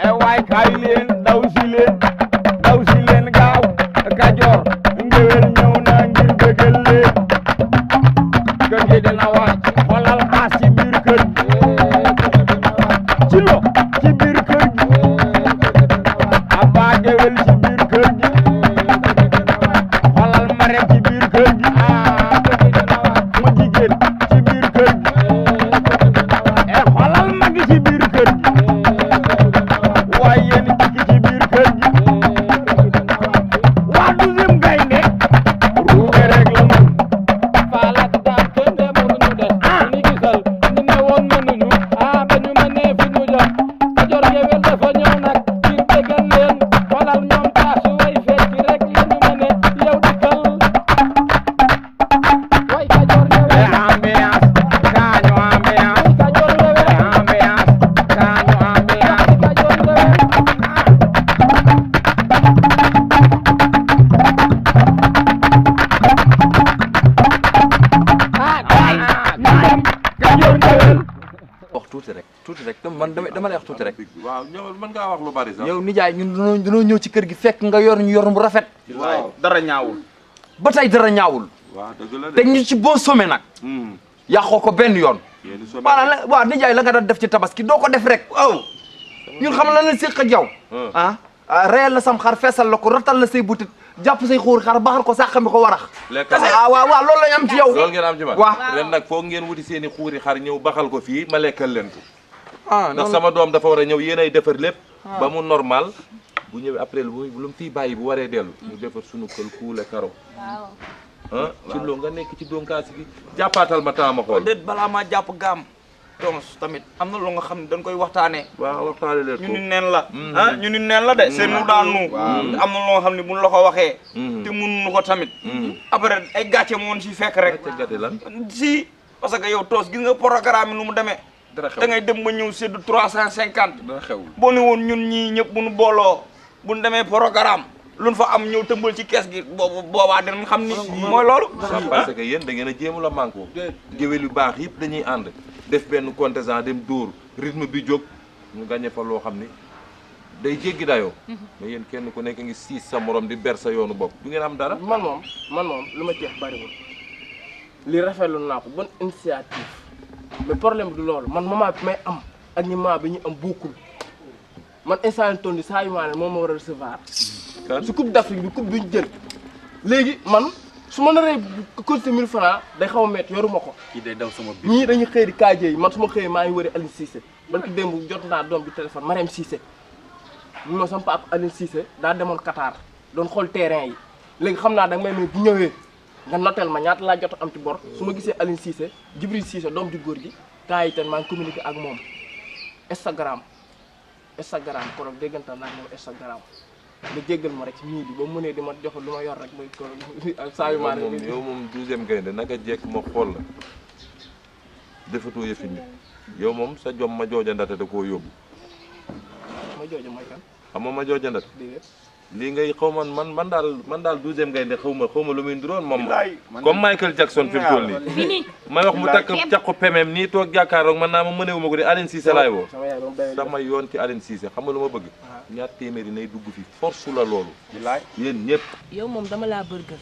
waay kaay leen daw si leen gaaw Kajoor ngéwél ñëw na ngir bëggal leen kër gi dina wàcc xoolal baas ci biir kër gi ci lo ci biir kër gi abaa ngéwél ci biir kër gi xoolal mare ci biir kër gi mu jigéen ci biir kër gi xoolal magi ci biir kër gi waaye yéen jikki ci biir kër gi waa deuxième gaynde ruube rek la mën Falak daal kenn de mënuñu des ñu gisal ñu ne woon mënuñu ba ñu mënee fi ñu jot Kajoor Ngéwél dafa ñëw nag ngir bégal leen xoolal ñoom taasu way fecc rek la ñu mëne yow dikkal way Kajoor Ngéwél ambiance gaañu ambiance Kajoor Ngéwél ambiance gaañu ambiance Kajoor Ngéwél Kajoor Ngéwél wax tuuti rek man dama lay wax tuuti rek. waaw ñëwal mën ngaa wax lu bari sax. yow nijaay ñun dañoo ñëw ci kër gi fekk nga yor ñu yor bu rafet. waaw dara ñaawul ba tey dara ñaawul. waaw dëgg la de. te ñu ci bon sommet nag. yàqoo ko benn yoon. yéen sommet maanaam waaw nijaay la nga daan def ci tabaski doo ko def rek. waaw ñun xam la na séq ak yow. reyal la sam xar feesal la ko rotal la say butit jàpp say xóor xar baxar ko sàqami ko warax. lekk waaw loolu lañ am ci yow. loolu ngeen am ci man. waaw ren nag foog ngeen wuti seen i xuuri xar ñëw baxal ko fii ma lekkal leen ko. ndax noonu sama doom dafa war a ñëw yéen ay defar lépp. ba mu normal bu ñëwee après lu mu fiy bàyyi bu waree dellu. ñu defar sunu kël kuule karo. waaw. ci loo nga nekk ci donkaasi gi jàppaatal ma temps ma xool. déet balaa maa jàpp gaam tons tamit am na loo nga xam ne dañ koy waxtaanee. waaw waxtaane leen ñu ko. ni neen la ñu ni neen la de seen nu daan nu am na loo nga xam ne buñ la ko waxee te mënuñu ko tamit après ay gàcce moon si fekk rek te gàtte lan. si parce que yow toos gis nga programme yi nu mu demee dara xew da ngay dem ba ñëw séddu 350 dara xewul. boo ne woon ñun ñii ñëpp bu nu booloo bu nu demee programme luñ fa am ñëw tëmbal ci kees gi boobaa dinañ xam ni mooy loolu parce que yéen da ngeen a jéemu la manko géwél yu baax yëpp dañuy ànd def benn contingent dem dóor rythme bi jóg ñu gagné fa loo xam ni day jéggi dayoo mais yéen kenn ku nekk ngi siis sa morom di ber sa yoonu bopp du ngeen am dara. man moom lu ma jeex bariwul li rafetlu naa ko bonne initiative mais problème bi du loolu man moment bi may am ak ñi maa bi ñu am bokkul man instant tondi saa yu maa ne moom ma war a recevoir su coupe d'Afrique bi coupe bi ñu jël léegi man su ma naree cotisé 1000 francs day xaw a métti yoruma ko kii day daw sama biir. ñii dañuy xëy di kaajee yi man su ma xëyee maa ngi wëri Aline Cissé barki démb jot naa doom bi téléphone Marème Cissé ñu ma sama papa Aline Cissé daa demoon Qatar doon xool terrain yi léegi xam naa da nga may may bu ñëwee nga notel ma ñaata laa jot am ci bor su ma gisee Aline Cissé Djibril Cissé doom ju góor gi temps yi ten maa ngi communiqué ak moom Instagram koroog déggantal naa moom Instagram nga jéggal ma rek ci mii bi ba mu mënee di ma jox lu ma yor rek muy ko saa yu maa ne yow moom 12e gaynde naka jekk ma xool la defatoo yëfi nit yow moom sa jom ma jooja ndate da koo yóbbu ma jooju mooy kan xam nga ma jooja ndate déedéet lii ngay xaw man daal 12e gaynde xaw ma lu muy nduroon moom comme Michael Jackson fi mu toll nii may wax mu takk caqu pemem nii toog jàkkaaroog man naa ma mënewu ma ko di Aline Cissé laay woo sama yaay ba mu béy sama yoon ci Aline Cissé xam nga lu ma bëgg ñaar téeméeri nay dugg fi force la loolu yéen ñëpp yow moom dama laa bërgël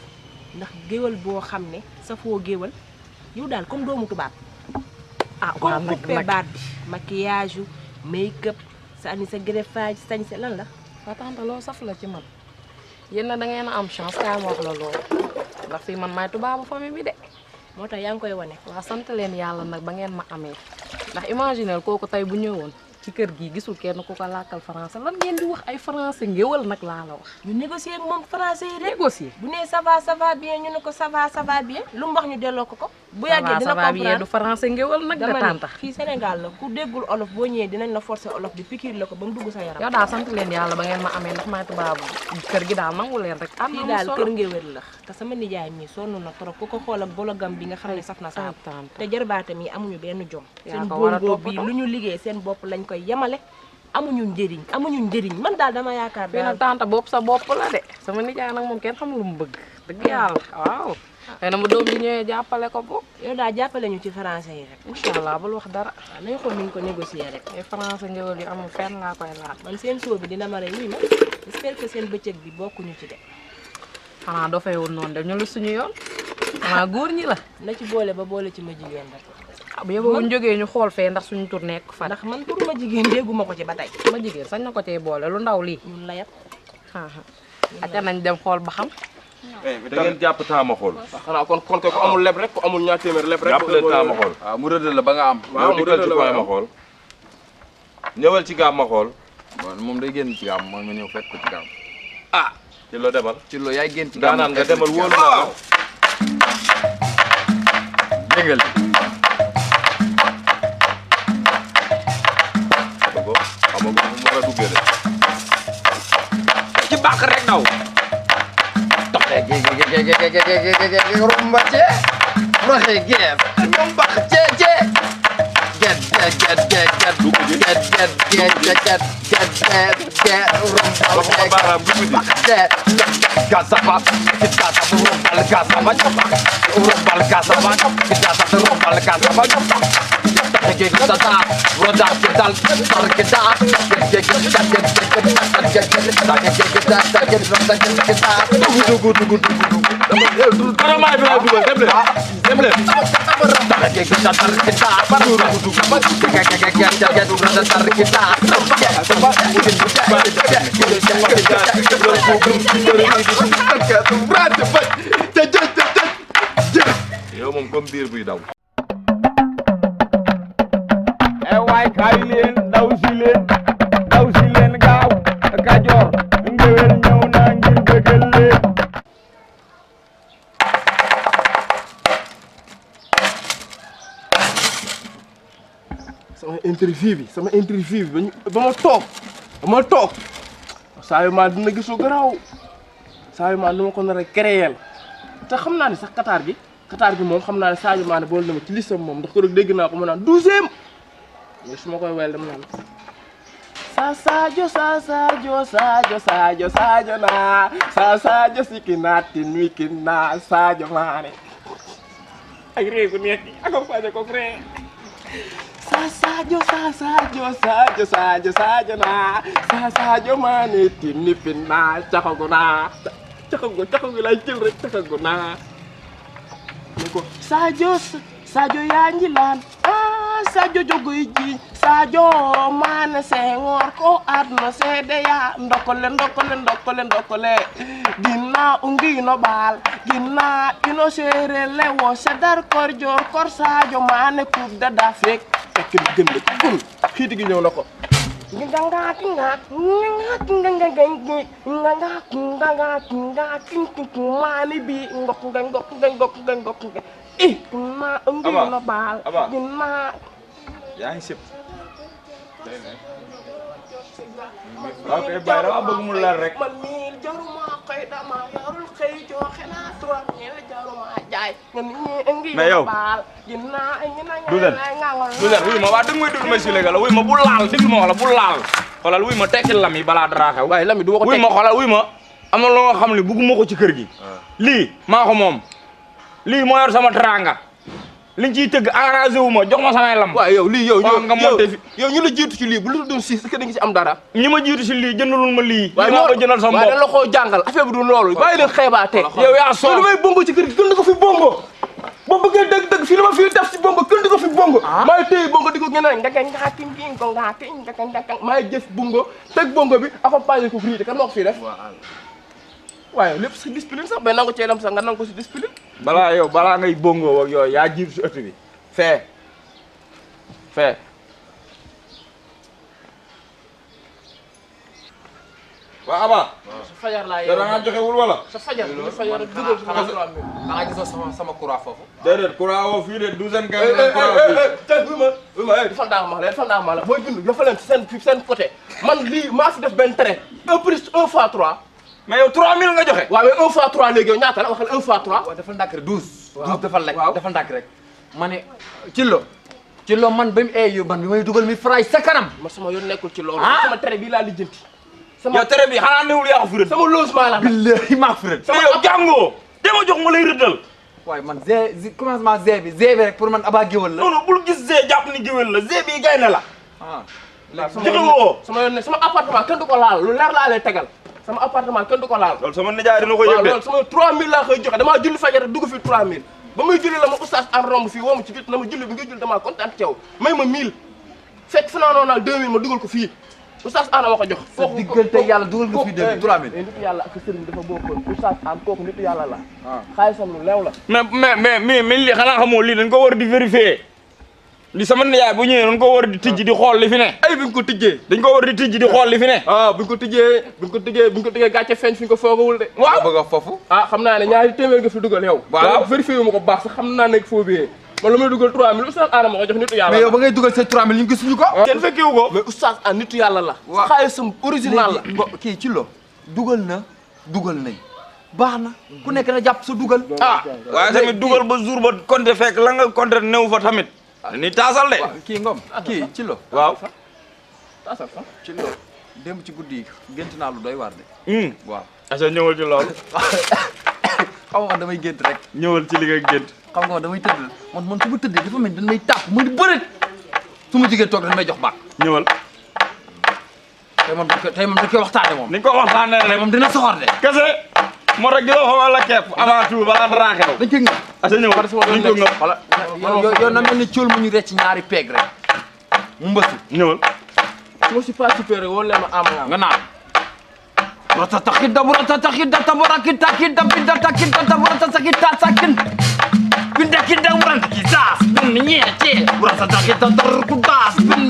ndax géwal boo xam ne sa foo géwal yow daal comme doomu tubaab comme coupé baat bi maquillage yu make-up sànni sa greffage sañse lan la waa tante loolu saf la ci man yéen na da ngeen a am chance kaay ma wax la loolu ndax fii man maay tubaabu famille bi de moo tax yaa ngi koy wane waa sant leen yàlla nag ba ngeen ma amee ndax imaginel kooku tey bu ñëwoon ci kër gi gisul kenn ku ko làkkal français lan ngeen di wax ay français ngéwal nag laa la wax ñu négocier ak moom français yi rek négocier bu nee ça va bien ñu ne ko ça va bien lu mu wax ñu delloo ko bu yàggee dina ça va bien comprendre du français ngéwal nag de dama tanta ne fii Sénégal la ku déggul olof boo ñëwee dinañ la forcer olof di pikiir la ko ba mu dugg sa yaram yow daal sant leen yàlla ba ngeen ma amee ndax maay tubaabu kër gi daal nangu leen rek am fii na daal solo kër ngéwél la te sama nijaay mii sonn na trop ku ko xool ak bologam bi nga xam ne saf na saabu tante te jarbaatam yi amuñu benn jom yaa seen ko war a bongo bi toppatoo. lu ñu liggéey seen bopp lañ koy yemale amuñu njëriñ man daal dama yaakaar fii nag daal tante bopp sa bopp la de sama nijaay nag moom kenn xam lu mu bëgg dëgg yàlla waaw xëy na mu doom bi ñëwee jàppale ko bu yow daa jàppale ñu ci français yi rek. incha allah bul wax dara waaw nañu xool nuñ ko négocier rek. ay français ngéwél yi amul fenn laa koy laal man seen sóor bi dina ma rey wuy ma j'espère que seen bëccëg bi bokkuñu ci de. xanaa dofeewul noonu de ñu lu suñu yoon xanaa góor ñi la na ci boole ba boole ci ma jigéen rek. bu yóbbu ñu jógee ñu xool fee ndax suñu tur nekk fa ndax man pour ma jigéen dégguma ko ci ba tey. ma jigéen sañ na ko cee boole lu ndaw lii ñun la yab. ate nañ dem xool ba xam da ngeen jàpp temps ma xool. xanaa kon ko amul leb rek ko amul ñaar téeméer leb rek. jàpp leen temps ma xool. waaw mu rëdd la ba nga am. waaw mu dikkal ci rëdd la point ma xool. ñëwal ci gaam ma xool. bon moom day génn ci gaam man ma ñëw fekk ko ci gaam. ah ci lo demal. ci lo yaay génn ci gaam daanaan nga demal wóolu naa ko. dégg nga xam nga mu war a duggee de. ci bàq rek daw. rumba ce roxe geef rumba ce get waxuma baaraam bu guddi. gasaba kitata rumbal gasaba rumbal gasaba kitata rumbal gasaba kita roda kita tar kita dara maa fi lay dugal dem leen dem leen. yow moom comme biir buy daw. waay kaay leen daw si leen gaaw Kajoor ngéwél ñëw na ngir bëggal leen. sama interview bi ba ma toog saa yu maa dina gisu garaaw saa yu maa dama ko nar a créer te xam naa ne sax Qatar gi moom xam naa ne Sadio Mané boole na ma ci listam moom ndax ko rek dégg naa ko mu naan 12e mais su ma koy wel dama naan Sadio naa Sadio sikinatin wikina Sadio Mané ay réew gu neex accompagné ko frère Sadio naa Sadio Mané tinni finna caxagu naa caxagu lay jël rek caxagu naa ni ko Sadio yaa ngi laan Sadio jogoy ji Sadio Mané Senghor ko aduna seede ya ndokole ginna ungino baal ginna ino seere lewo sedar kor jor kor Sadio Mané coupe d'Afrique fekk ni gën la ci gun xiiti gi ñëw na ko maani bi ngok ginna ungino baal ginna yaa ngi sëb ok bàyyi dama bëgg mu leer rek man mii jaruma xëy dama yorul xëy joxe naa 3000 jaruma jaay nga ngi mais yow baal ginna du leen wuy ma waa dëgg may déglu ma si léegi la wuy ma bu laal déglu ma wala bu laal xoolal wuy ma tekkil lam yi balaa dara xew waaye Lamine du ma ko wuy ma xoolal wuy ma am na loo nga xam ne bugguma ko ci kër gi lii maa ko moom lii moo yor sama teranga liñ ciy tëgg arrangé wu ma jox ma samay lam waaw yow lii yow nga monté fi yow ñu la jiitu ci lii bu lu doon si est-ce que da nga ci am dara ñi ma jiitu si lii jëndalul ma lii waaye maa ko jëndal sama waaye bopp dañ la koo jàngal affaire bi du loolu bàyyi leen xeebaate yow yaa soof lu may bongo ci kër gi gën ko fi bongo boo bëggee dëgg fii la ma fii def si bongo gën ko fi bongo maay téye bongo di ko ngeen nga maay jëf bongo teg bongo bi accompagné ko fii te kan moo ko fii def waaye lépp si discipline sax bay nangu cee lam sax nga nangu ko si discipline balaa ngay bongo ak yooyu yaa jiitu si ëtt bi fee waa Aba sa fajar laa yow da ngaa joxewul wala sa fajar du fajar dugal si ma 3000 xanaa gisoo sama courant foofu. déedéet courant woo fii de 12e kay courant fii tey oui ma defal naa ma la booy bind dafa leen seen côté man lii maa fi def benn trait 1 plus 1 fois 3 mais yow 3000 nga joxe waaw mais 1 fois 3 léegi yow ñaata la waxal 1 fois 3 waaw dafa ndàkk rek 12. waaw 12 dafa lekk waaw dafa ndàkk rek. ma ne ci lo man ba mu man bi may dugal mi fray sa kanam. man sama yoon nekkul ci loolu. Ah? sama tere bii laa lijjanti. yow tere bi xanaa newul yaa ko fi rëdd sama logement la. billahi maa fi rëdd. yow jàngoo dama jox ma lay rëddal waaye man G commencement G bi rek pour man Aba géwal la. non non bul gis G jàpp ni géwél la G bii gaynde la. sama yoon ne sama appartement kenn du ko laal lu leer laa lay tegal sama appartement kenn du ko laal. loolu sama nijaay dina ko yëg de. loolu sama 3000 laa koy joxe damaa julli fajar dugg fi 3000 ba muy julli la ma oustaz en romb fii woo ma ci biir na ma julli bi nga julli damaa kontaan ci yow may ma 1000 fekk fi naa noonu 2000 ma dugal ko fii oustaz ana ma ko jox. sa diggante yàlla dugal nga fii 2000 3000. nitu yàlla ak sëriñ dafa bokkoon oustaz an kooku nitu yàlla la. xaalisam lu leew la. mais lii xanaa xamoo lii dañ ko war di vérifier li sama nijaay bu ñëwee dañ ko war di tijji di xool li fi ne. ay bi nga ko tijjee. dañ ko war di tijji di xool li fi ne. bu ñu ko tijjee gàcce feeñ fi nga ko foogawul de. waaw bëgg a foofu. xam naa ne ñaari téeméer nga fi dugal yow. waaw vérifié wu ma ko baax sax xam naa ne foo biyee man lu may dugal 3000 oustaz Anna ma ko jox nitu yàlla la. mais yow ba ngay dugal sa 3000 ñu gisuñu ko. kenn fekkiwu ko. mais oustaz Anna nitu yàlla la. waaw xaalisam original la. léegi kii ci lo dugal nañ baax na ku nekk na jàpp sa dugal. waaye tamit dugal ba jour ba compté fekk la nga compté néew fa tamit. ni taasal de. kii Ngom kii ci lo. waaw. taasal fa ci lo démb ci guddi yi gént naa lu doy waar de. waaw. asa ñëwal ci loolu. xam nga damay gént rek. ñëwal ci li nga gént. xam nga damay tëdd man su ma tëddee dafa mel dañ may tàpp ma di bëreet su ma jigéen toog dañ may jox baat. ñëwal. tey moom dañ koy waxtaane moom. ni nga ko waxtaanee rek moom dina soxor de. kese moo tax gisoo xamal la kepp avant tout balaa dara xew. dañ koy ngëb. asa ñëwal dañ ko ngëb. voilà yow na mel ni cóol mu ñu recc ñaari peeg rek mu mbësu. ñëwal. su ma si participé woon leen ma am nga naan. ratataxi dabu ratataxi databu rakitaki dabidataxi databu ratataxi tasakin. bindaki dawuran ki saas bin ñeete. ratataxi datarku daas bin.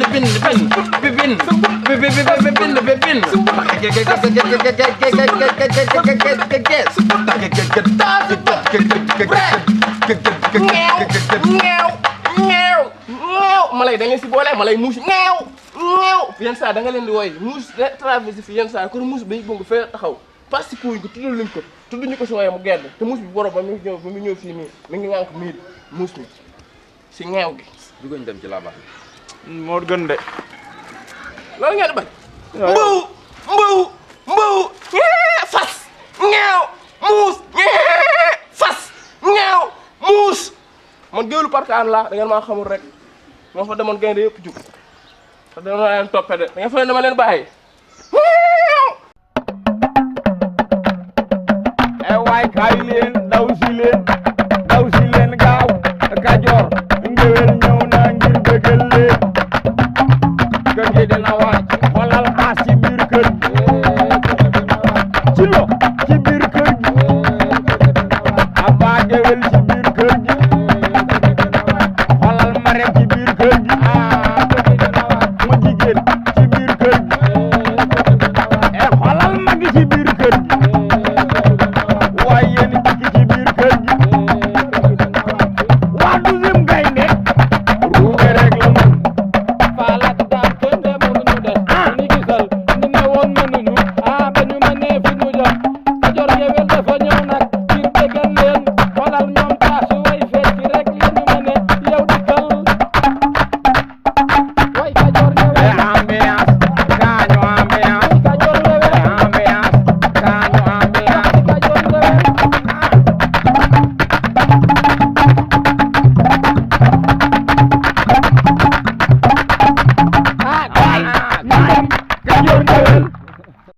malay da ngeen si boole malay muus ñeew yenn saa da nga leen di wooy muus traversé fi yenn saa kon muus bay bëgg fee taxaw participe wuñ ko tuddal luñ ko tudduñu ko si wooye mu gedd te muus bi boro ba mu ñëw fii nii mi ngi ngànk mii muus mi si ñeew gi dugañ dem ci laa baax. moo gën de. loolu ngeen di bañ mbaw fas ñeew muus fas ñeew muus man géwélu parkaan la da ngeen maa xamul rek moo fa demoon gaynde yëpp jug te dama leen toppe de da ngeen fa leen dama leen bàyyi waay kaay leen daw si leen gaaw Kajoor ngéwél ñëw na ngir bëggal leen kër gi dina